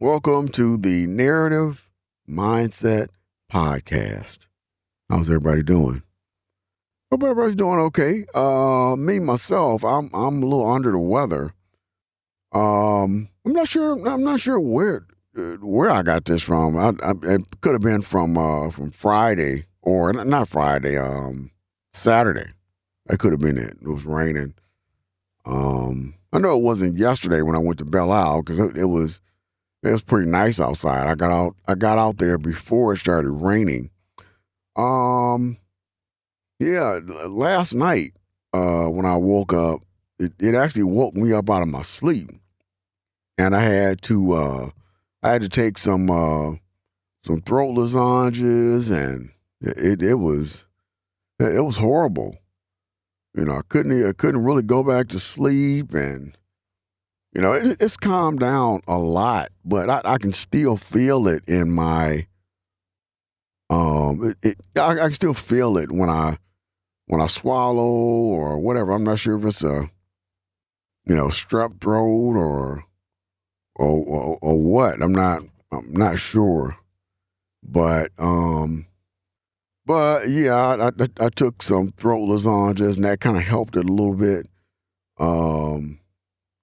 Welcome to the Narrative Mindset Podcast. How's everybody doing? Hope everybody's doing okay. Me myself, I'm a little under the weather. I'm not sure. I'm not sure where I got this from. It could have been from Friday or not Friday. Saturday. That could have been it. It was raining. I know it wasn't yesterday when I went to Belle Isle because it was pretty nice outside. I got out there before it started raining. Um, yeah, last night, when I woke up, it actually woke me up out of my sleep, and I had to take some throat lozenges, and it was horrible. I couldn't really go back to sleep, and it's calmed down a lot, but I can still feel it in my I can still feel it when I swallow or whatever. I'm not sure if it's a strep throat or what. I'm not sure, but yeah, I took some throat lozenges and that kind of helped it a little bit. Um,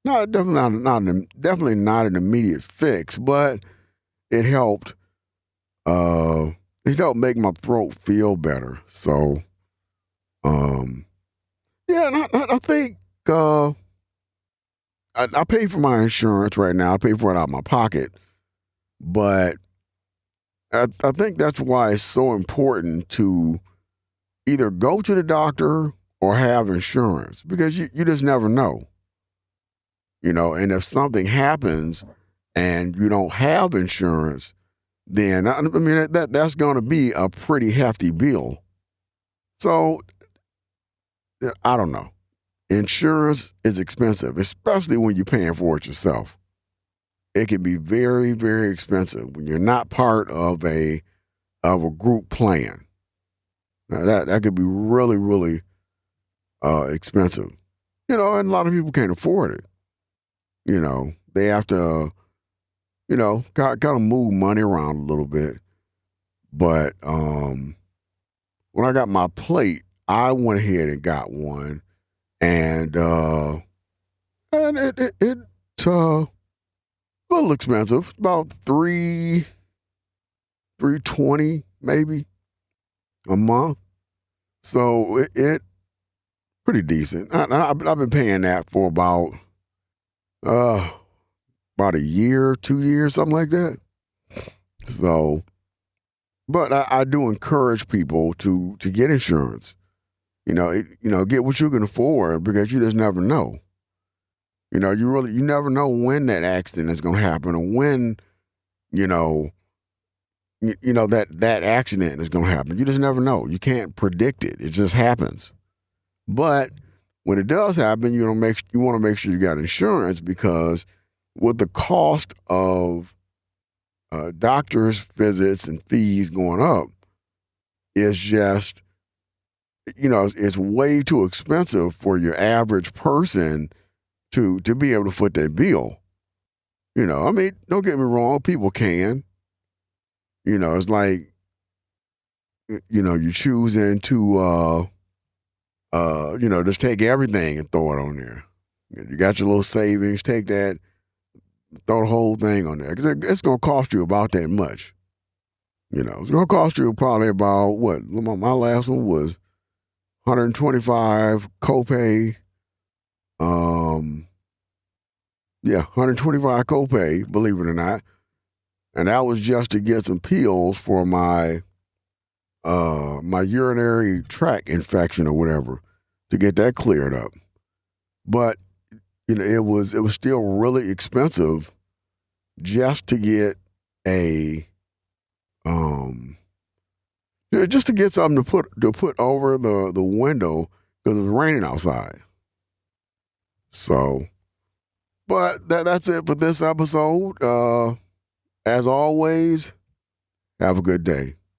No, definitely not an immediate fix, but it helped. Uh, it helped make my throat feel better. So, um, yeah, and I think I pay for my insurance right now. I pay for it out of my pocket, but I think that's why it's so important to either go to the doctor or have insurance because you just never know. And if something happens and you don't have insurance, then I mean that's going to be a pretty hefty bill. So I don't know. Insurance is expensive, especially when you're paying for it yourself. It can be very, very expensive when you're not part of a group plan. Now, that could be really, really expensive. And a lot of people can't afford it. They have to kind of move money around a little bit. But when I got my plate, I went ahead and got one, and it's a little expensive, about 320 maybe a month. So it pretty decent. I've been paying that for uh about a year, 2 years, something like that. So, but I do encourage people to get insurance. Get what you can afford because you just never know. You never know when that accident is going to happen or when you know that accident is going to happen. You just never know. You can't predict it. It just happens. But when it does happen, you want to make sure you got insurance because with the cost of doctors' visits and fees going up, it's just it's way too expensive for your average person to be able to foot that bill. I mean, don't get me wrong, people can. It's like you choosing to just take everything and throw it on there. You got your little savings, take that, throw the whole thing on there because it's going to cost you about that much. It's going to cost you probably about what? My last one was 125 copay. Yeah, 125 copay, believe it or not. And that was just to get some pills for my urinary tract infection or whatever to get that cleared up. But it was still really expensive just to get um just to get something to put over the window because it was raining outside. So, but that's it for this episode. As always, have a good day.